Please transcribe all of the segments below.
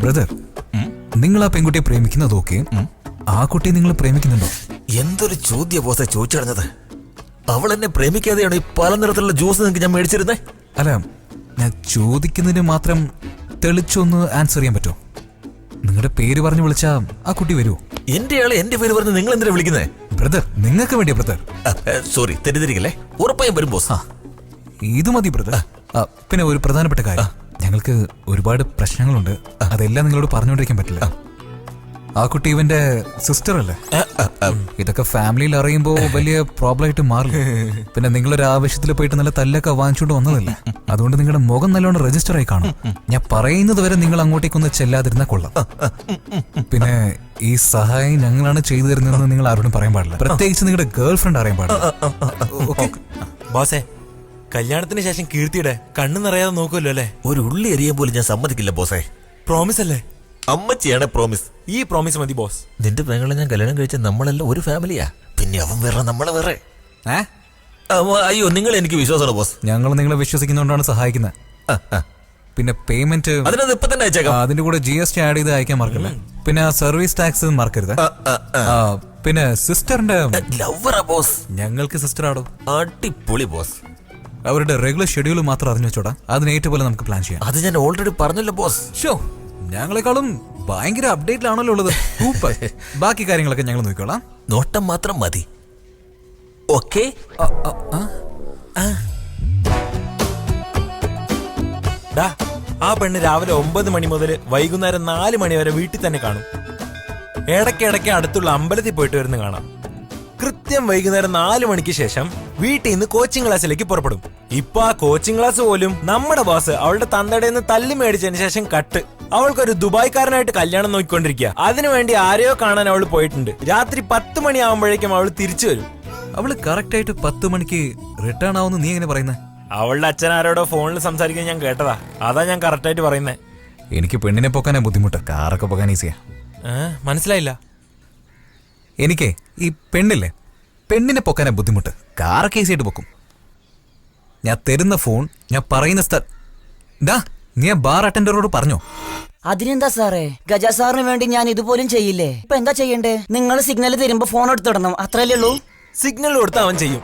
Brother, നിങ്ങൾ ആ പെൺകുട്ടിയെ പ്രേമിക്കുന്നത് ഓക്കെ, ആ കുട്ടിയെ നിങ്ങൾ പ്രേമിക്കുന്നുണ്ടോ? എന്തൊരു ചോദ്യ ബോസെ ചോദിച്ചറിഞ്ഞത്. അവൾ എന്നെ പ്രേമിക്കാതെയാണ് ഈ പല നിറത്തിലുള്ള ജ്യൂസ് നിങ്ങൾക്ക് ഞാൻ മേടിച്ചിരുന്നേ. അല്ല, ഞാൻ ചോദിക്കുന്നതിന് മാത്രം തെളിച്ചൊന്ന് ആൻസർ ചെയ്യാൻ പറ്റുമോ? നിങ്ങളുടെ പേര് പറഞ്ഞു വിളിച്ചാ ആ കുട്ടി വരുമോ? എന്റെ ആള് എന്റെ പേര് പറഞ്ഞ് നിങ്ങൾ എന്തിനാ വിളിക്കുന്നേ? ബ്രദർ, നിങ്ങൾക്ക് വേണ്ടിയാ ബ്രദർ. സോറി, തെറ്റിദ്ധരിക്കല്ലേ. ഉറപ്പായും വരും ബോസ്. ഇത് മതി ബ്രദർ. പിന്നെ ഒരു പ്രധാനപ്പെട്ട കാര്യം, ഞങ്ങൾക്ക് ഒരുപാട് പ്രശ്നങ്ങളുണ്ട്. അതെല്ലാം നിങ്ങളോട് പറഞ്ഞുകൊണ്ടിരിക്കാൻ പറ്റില്ല. ആ കുട്ടി ഇവന്റെ സിസ്റ്റർ അല്ലേ? ഇതൊക്കെ ഫാമിലിയിൽ അറിയുമ്പോ വലിയ പ്രോബ്ലം ആയിട്ട് മാറില്ല. പിന്നെ നിങ്ങളൊരു ആവശ്യത്തിൽ പോയിട്ട് നല്ല തല്ലൊക്കെ വാങ്ങിച്ചോണ്ട് വന്നതല്ലേ, അതുകൊണ്ട് നിങ്ങളുടെ മുഖം നല്ലോണം രജിസ്റ്റർ ആയി കാണും. ഞാൻ പറയുന്നത് വരെ നിങ്ങൾ അങ്ങോട്ടേക്കൊന്ന് ചെല്ലാതിരുന്നാൽ കൊള്ളാം. പിന്നെ ഈ സഹായം ഞങ്ങളാണ് ചെയ്തു തരുന്നതെന്ന് നിങ്ങൾ ആരോടും പറയാൻ പാടില്ല, പ്രത്യേകിച്ച് നിങ്ങളുടെ ഗേൾ ഫ്രണ്ട് അറിയാൻ പാടില്ല. ബോസേ, കല്യാണത്തിന് ശേഷം കീർത്തിയുടെ കണ്ണു നിറയാതെ നോക്കുമല്ലോ അല്ലേ? ഒരു ഉള്ളി എറിയാൻ പോലും ഞാൻ സമ്മതിക്കില്ല ബോസേ. പ്രോമിസ് അല്ലേ? അമ്മച്ചിയാണ് പ്രോമിസ്. ഈ പ്രോമിസ് മതി ബോസ്. നിന്റെ പെങ്ങളെ ഞാൻ കല്യാണം കഴിച്ച നമ്മളെല്ലാം ഒരു ഫാമിലിയാ. പിന്നെ അവൻ വേറെ, നമ്മളെ വേറെ. അയ്യോ, നിങ്ങൾ എനിക്ക് വിശ്വാസമാണ് ബോസ്. ഞങ്ങൾ നിങ്ങളെ വിശ്വസിക്കുന്നതുകൊണ്ടാണ് സഹായിക്കുന്നത്. പിന്നെ പേയ്മെന്റ് അതിനകത്ത് ഇപ്പൊ തന്നെ അയച്ചേക്കാം. അതിന്റെ കൂടെ GST ആഡ് ചെയ്ത് അയക്കാൻ മറക്കല്ലേ. പിന്നെ സർവീസ് ടാക്സ് മറക്കരുത്. പിന്നെ സിസ്റ്ററിന്റെ ലവറാ ബോസ്. ഞങ്ങൾക്ക് സിസ്റ്റർ ആടോ. അടിപൊളി ബോസ്. അവരുടെ റെഗുലർ ഷെഡ്യൂൾ മാത്രം അറിഞ്ഞു വെച്ചോടാ, അതിന് ഏറ്റവും നമുക്ക് പ്ലാൻ ചെയ്യാം. അത് ഞാൻ ഓൾറെഡി പറഞ്ഞല്ലോ ബോസ്. ഷോ, ഞങ്ങളെക്കാളും ഭയങ്കര അപ്ഡേറ്റിലാണല്ലോ ഉള്ളത്. ബാക്കി കാര്യങ്ങളൊക്കെ ഞങ്ങൾ നോക്കിക്കോളാം. നോട്ടം മാത്രം മതി. ഓക്കെ. ആ പെണ്ണ് രാവിലെ 9 മണി മുതൽ വൈകുന്നേരം 4 മണി വരെ വീട്ടിൽ തന്നെ കാണും. ഇടയ്ക്കിടയ്ക്ക് അടുത്തുള്ള അമ്പലത്തിൽ പോയിട്ട് വരുന്ന കാണാം. കൃത്യം വൈകുന്നേരം 4 മണിക്ക് ശേഷം വീട്ടിൽ നിന്ന് കോച്ചിങ് ക്ലാസ്സിലേക്ക് പുറപ്പെടും. ഇപ്പൊ ആ കോച്ചിങ് ക്ലാസ് പോലും നമ്മുടെ ബോസ് അവളുടെ തന്തയുടെ നിന്ന് തല്ലി മേടിച്ചതിന് ശേഷം കട്ട്. അവൾക്കൊരു ദുബായ്ക്കാരനായിട്ട് കല്യാണം നോക്കിക്കൊണ്ടിരിക്കുക. അതിനുവേണ്ടി ആരെയോ കാണാൻ അവൾ പോയിട്ടുണ്ട്. രാത്രി 10 മണിയാവുമ്പോഴേക്കും അവൾ തിരിച്ചു വരും. അവള് കറക്റ്റ് ആയിട്ട് 10 മണിക്ക് റിട്ടേൺ ആവുന്നു നീ എങ്ങനെ പറയുന്നത്? അവളുടെ അച്ഛൻ ആരോടോ ഫോണിൽ സംസാരിക്കാൻ ഞാൻ കേട്ടതാ. അതാ ഞാൻ കറക്റ്റ് ആയിട്ട് പറയുന്നേ. എനിക്ക് പെണ്ണിനെ പൊക്കാനാ ബുദ്ധിമുട്ട്, കാറൊക്കെ പൊക്കാൻ ഈസിയാ. മനസ്സിലായില്ല. എനിക്ക് ഈ പെണ്ണിനെ പൊക്കാനാ ബുദ്ധിമുട്ട്, കാറൊക്കെ ഈസിയായിട്ട് പൊക്കും. ഞാൻ തരുന്ന ഫോൺ, ഞാൻ പറയുന്ന നീ ബാർ അറ്റൻഡറോട് പറഞ്ഞോ? അതിനെന്താ സാറേ, ഗജ സാറിന് വേണ്ടി ഞാൻ ഇതുപോലും ചെയ്യില്ലേ. ഇപ്പൊ എന്താ ചെയ്യണ്ടേ? നിങ്ങൾ സിഗ്നൽ തരുമ്പോ ഫോൺ എടുത്തിടണം, അത്രയല്ലേ ഉള്ളൂ. സിഗ്നൽ കൊടുത്താൽ അവൻ ചെയ്യും.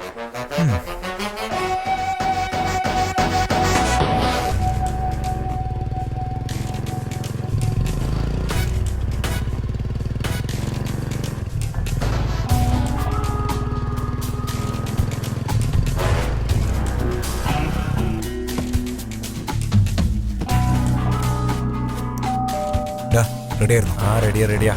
റെഡിയാ.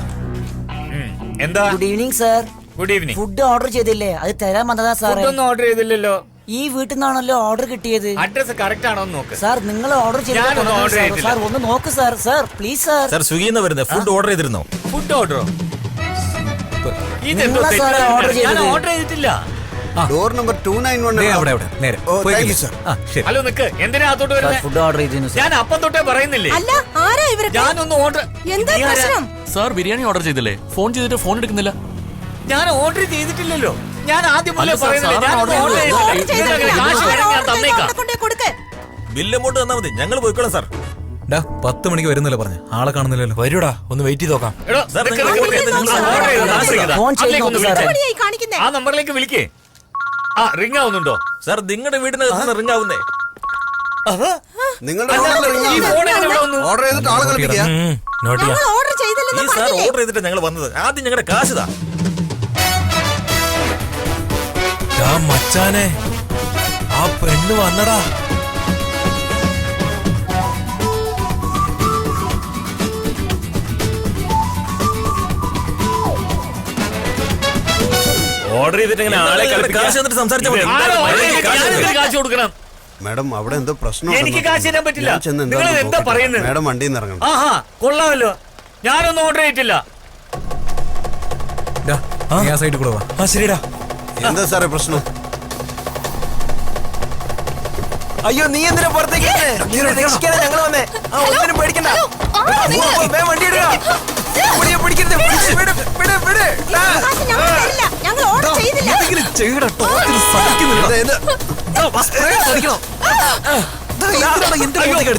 എന്താ? Good evening sir. Good evening. Food order ചെയ്തില്ലേ? അത് തരാൻ വന്നതാ സാറേ. ഒന്നും ഓർഡർ ചെയ്തില്ലല്ലോ. ഈ വീട്ടിൽ നിന്നാണല്ലോ ഓർഡർ കിട്ടിയത്. അഡ്രസ് കറക്റ്റ് ആണോ നോക്ക് സാർ. നിങ്ങൾ ഓർഡർ ചെയ്തില്ല സാർ, ഒന്ന് നോക്ക് sir. Sir please sir. Sir സ്വിഗ്ഗിന്ന് വരുന്നത് ഫുഡ് ഓർഡർ ചെയ്തിരുന്നോ? ഫുഡ് ഓർഡറോ? ഞാൻ ഓർഡർ ചെയ്തിട്ടില്ല. Door number 291. ഹലോ, നിക്ക്. എന്തിനാ അകത്തോട്ട് വരുന്നത്? ഫുഡ് ഓർഡർ ചെയ്തിരുന്നു ഞാൻ അപ്പം തൊട്ടേ പറയുന്നില്ലേ. ഞാനൊന്ന് ഓർഡർ. സാർ ബിരിയാണി ഓർഡർ ചെയ്തില്ലേ? ഫോൺ ചെയ്തിട്ട് ഫോൺ എടുക്കുന്നില്ല. ഞാൻ ഓർഡർ ചെയ്തിട്ടില്ലല്ലോ. ഞാൻ ആദ്യം ബില്ലമോട്ട് തന്നാ മതി, ഞങ്ങൾ പോയിക്കോളാം സാർ. 10 മണിക്ക് വരുന്നില്ല പറഞ്ഞ ആളെ കാണുന്നില്ലല്ലോ. വരൂടാ, ഒന്ന് വെയിറ്റ് ചെയ്ത് നോക്കാം. ആ നമ്പറിലേക്ക് വിളിക്കേ. റിംഗ് ആവുന്നുണ്ടോ സാർ? നിങ്ങളുടെ വീടിനകത്ത് റിംഗ് ആവുന്നേ. ഓർഡർ ചെയ്തിട്ട് ആളെ കളിപ്പിക്കുക. ഈ സാർ ഓർഡർ ചെയ്തിട്ട് ഞങ്ങൾ വന്നത്. ആദ്യം ഞങ്ങളുടെ കാശിതാ. മച്ചാനെ, ആ പെണ്ണ് വന്നടാ. ഓർഡർ ചെയ്തിട്ട് ആളെ കാശ് എന്നിട്ട് സംസാരിച്ചാൽ കാശ് കൊടുക്കണം. മാഡം, അവിടെ എന്തോ പ്രശ്നം. എനിക്ക് കാശ് തരാൻ പറ്റില്ല. എന്താ പറയുന്നത്? മാഡം വണ്ടിയിൽ നിന്ന് ഇറങ്ങണം. കൊള്ളാമല്ലോ. ഞാനൊന്നും ഓർഡർ ചെയ്തിട്ടില്ല. സൈഡിൽ കൂടെ വാ. ശരിടാ. എന്താ സാറേ പ്രശ്നം? അയ്യോ, നീ എന്തിനാ പുറത്തേക്ക്? ഞങ്ങൾ വന്നേ. ഒന്നിനും പേടിക്കണ്ട. വണ്ടി ഇടുക. പിടിക്കരുത്.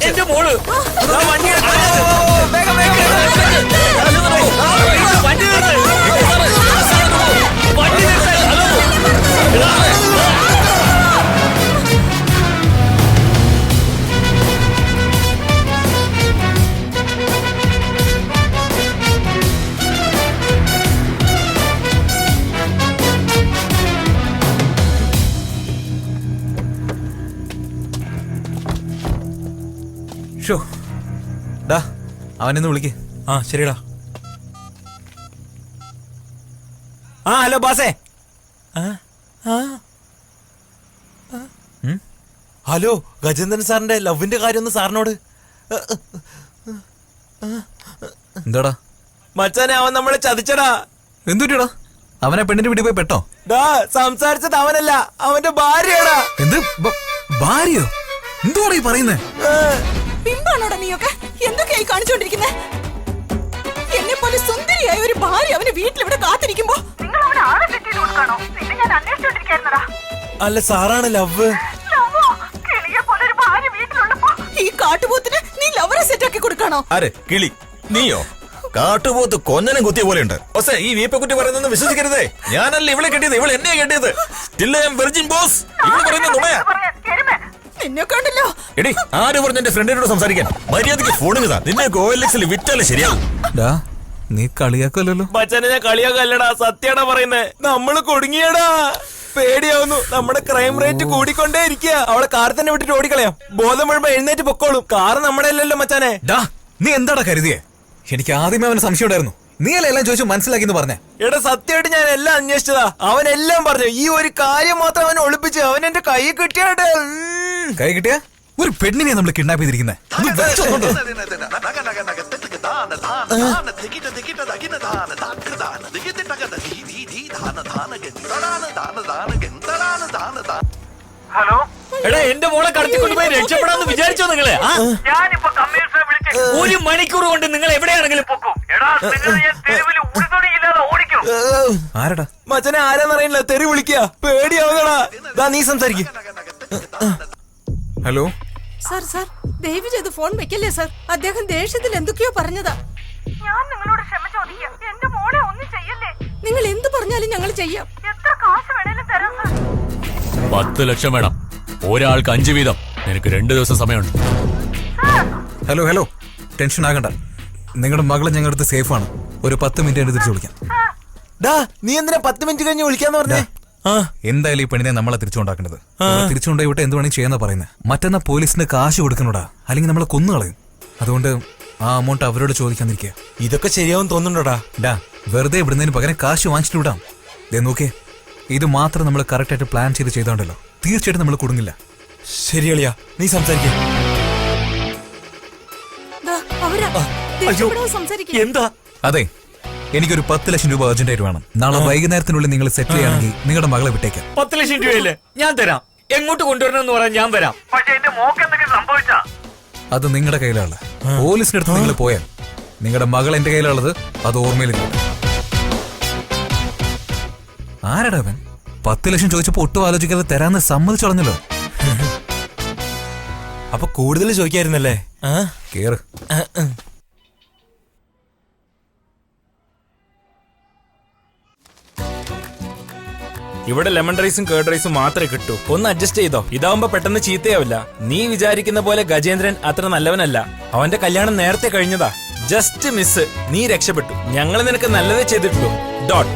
എന്റെ മോള് വണ്ടി ഷോ ഡാ അവനെന്ന് വിളിക്ക്. ആ ശരിടാ. ആ ഹലോ ബാസേ. ഹലോ ഗജേന്ദ്രൻ സാറിന്റെ ലവിന്റെ കാര്യം ഒന്ന് സാറിനോട്. എന്താടാ മച്ചാനെ അവൻ നമ്മളെ ചതിച്ചടാ. എന്തുട്ടാ അവനെ പെണ്ണിന്റെ വീട്ടിൽ പോയി പെട്ടോ? ഡാ സംസാരിച്ചത് അവനല്ല, അവന്റെ ഭാര്യയാടാ. എന്ത് ഭാര്യയോ? എന്തുവാടാ ഈ പറയുന്നേ? പിമ്പാണോടാ നീയൊക്കെ? എന്തൊക്കെയായി കാണിച്ചോണ്ടിരിക്കുന്നേ? എന്നെ പോലെ സുന്ദരിയായ ഒരു ഭാര്യ അവന് വീട്ടിലിവിടെ കാത്തിരിക്കുമ്പോ നിങ്ങൾ അവനെ ആളെ സെറ്റ് ചെയ്ത് കൊടുക്കാണോ? പിന്നെ ഞാൻ അന്വേഷിച്ചോണ്ടിരിക്കായിരുന്നടാ. അല്ല സാറാണ് ലവ്. ഈ കാട്ടുപോത്തിന് നീ ലവറെ സെറ്റ് ആക്കി കൊടുക്കാണോ? ആരെ കിളി? നീയോ? കാട്ടുപോത്ത് കൊന്നനും കുത്തിയ പോലെയുണ്ട്. ഈ വീപ്പക്കുറ്റി പറയുന്നത് വിശ്വസിക്കരുതേ. ഞാനല്ല ഇവളെ കെട്ടിയത്, ഇവളെ എന്നെയാ കെട്ടിയത്. Virgin boss. ഇവള് പറയുന്ന നുണയാ. നിന്നെ കണ്ടല്ലോ. എടി ആര് പറഞ്ഞു എന്റെ ഫ്രണ്ടിനോട് സംസാരിക്കാൻ? മര്യാദക്ക് ഫോണിങ്ങതാ. നിന്നെ OLX വിറ്റാലേ ശരിയാവും. ഡാ നീ കളിയാക്കല്ലോ. മച്ചാനെ ഞാൻ കളിയാക്കല്ലടാ, സത്യാടാ പറയുന്നേ. നമ്മള് കുടുങ്ങിയടാ. പേടിയാവുന്നു. നമ്മുടെ ക്രൈം റേറ്റ് കൂടിക്കൊണ്ടേ ഇരിക്കുക. അവളെ കാർ തന്നെ വിട്ടിട്ട് ഓടിക്കളയാം. ബോധം മുഴുവൻ എഴുന്നേറ്റ് പൊക്കോളും. കാറ് നമ്മുടെ അല്ലല്ലോ മച്ചാനെ. ഡാ നീ എന്താടാ കരുതിയേ? എനിക്ക് ആദ്യമേ അവന് സംശയം ഉണ്ടായിരുന്നു. നീ അല്ല എല്ലാം ചോദിച്ചു മനസ്സിലാക്കി പറഞ്ഞേ. എടാ സത്യമായിട്ട് ഞാൻ എല്ലാം അന്വേഷിച്ചതാ. അവൻ എല്ലാം പറഞ്ഞു. ഈ ഒരു കാര്യം മാത്രം അവൻ ഒളിപ്പിച്ച് അവൻ എന്റെ കൈ കിട്ടിയാട്ടെ. കൈ കിട്ടിയ ഒരു പെണ്ണിനെ നമ്മൾ കിഡ്നാപ്പ് ചെയ്തിരിക്കുന്നേ. ഹലോ എടാ എന്റെ മോളെ കടത്തിക്കൊണ്ടുപോയി രക്ഷപ്പെടാന്ന് വിചാരിച്ചോ നിങ്ങളെ? ഒരു മണിക്കൂർ കൊണ്ട് നിങ്ങൾ എവിടെയാണെങ്കിലും പൊക്കും. ആരടാ? മച്ചനെ ആരാന്നറിയില്ല. തെറി വിളിക്കുക. പേടിയാവുന്നടാ. ദാ നീ സംസാരിക്ക. ഹലോ സാർ സാർ ദയവ് ചെയ്ത് ഫോൺ വെക്കല്ലേ സാർ. അദ്ദേഹം ദേഷ്യത്തിൽ എന്തൊക്കെയോ പറഞ്ഞതാ. ഞാൻ നിങ്ങളോട് ക്ഷമ ചോദിക്കാം. എന്റെ മോളെ ഒന്നും ചെയ്യല്ലേ. നിങ്ങൾ എന്ത് പറഞ്ഞാലും ഞങ്ങൾ ചെയ്യാം. എത്ര കാശ് വേണേലും തരാം സാർ. 10 ലക്ഷം വേണം. ഒരാൾക്ക് 5 വീതം. നിനക്ക് 2 ദിവസം സമയമുണ്ട്. ഹലോ ഹലോ ടെൻഷൻ ആകണ്ട. നിങ്ങളുടെ മകളെ ഞങ്ങളുടെ സേഫ് ആണ്. ഒരു 10 മിനിറ്റ് കഴിഞ്ഞ് തിരിച്ചു വിളിക്കാം. ഡാ നീ എന്തിനാ 10 മിനിറ്റ് കഴിഞ്ഞ് വിളിക്കാന്ന് പറഞ്ഞേ? എന്തായാലും ഈ പെണ്ണിനെ നമ്മളെ തിരിച്ചുകൊണ്ടാക്കേണ്ടത്. തിരിച്ചുകൊണ്ടായി വിട്ട് എന്തുവേണേ ചെയ്യാന്നാ പറയുന്നത്. മറ്റന്നാ പോലീസിന് കാശ് കൊടുക്കണോടാ, അല്ലെങ്കിൽ നമ്മളെ കൊന്നുകളയും. അതുകൊണ്ട് ആ അമൗണ്ട് അവരോട് ചോദിക്കാന്നിരിക്കുക. ഇതൊക്കെ ശരിയാവും തോന്നുന്നുണ്ടോടാ? ഡാ വെറുതെ ഇവിടുന്നതിന് പകരം കാശ് വാങ്ങിച്ചിട്ട് വിടാം. ദേ നോക്കേ, ഇത് മാത്രം നമ്മൾ കറക്റ്റ് ആയിട്ട് പ്ലാൻ ചെയ്തോണ്ടല്ലോ തീർച്ചയായിട്ടും നമ്മൾ കുടുങ്ങില്ല. ശരിയളിയാ, നീ സംസാരിക്ക. എന്താ? അതെ, എനിക്കൊരു 10 ലക്ഷം രൂപ അർജന്റ് ആയിട്ട് വേണം. നാളെ വൈകുന്നേരത്തിനുള്ളിൽ നിങ്ങൾ സെറ്റിൽ ചെയ്യുകയാണെങ്കിൽ നിങ്ങളുടെ മകളെ വിട്ടേക്കാം. 10 ലക്ഷം രൂപയല്ലേ? ഞാൻ തരാം. എങ്ങോട്ട് കൊണ്ടുവരണമെന്ന് പറയാൻ ഞാൻ വരാം. പക്ഷെ എന്റെ മോക്ക് എന്തെങ്കിലും സംഭവിച്ചാ അത് നിങ്ങളുടെ കയ്യിലാണ്. പോലീസിന്റെ അടുത്ത് നിങ്ങൾ പോയാൽ നിങ്ങളുടെ മകൾ എന്റെ കയ്യിലുള്ളത് അത് ഓർമ്മയിലില്ല. ആരടാ അവൻ? 10 ലക്ഷം ചോദിച്ചപ്പോ ഒട്ടും ആലോചിക്കാതെ തരാന്ന് സമ്മതിച്ചു കളഞ്ഞല്ലോ. അപ്പൊ കൂടുതൽ ചോദിക്കായിരുന്നല്ലേ? കേറ്. ഇവിടെ ലെമൺ റൈസും കേർഡ് റൈസും മാത്രമേ കിട്ടൂ. ഒന്ന് അഡ്ജസ്റ്റ് ചെയ്തോ. ഇതാവുമ്പോ പെട്ടെന്ന് ചീത്തയാവില്ല. നീ വിചാരിക്കുന്ന പോലെ ഗജേന്ദ്രൻ അത്ര നല്ലവനല്ല. അവന്റെ കല്യാണം നേരത്തെ കഴിഞ്ഞതാ. Just miss. നീ രക്ഷപ്പെട്ടു. ഞങ്ങൾ നിനക്ക് നല്ലതേ ചെയ്തിട്ടുള്ളൂ. ഡോട്ട്.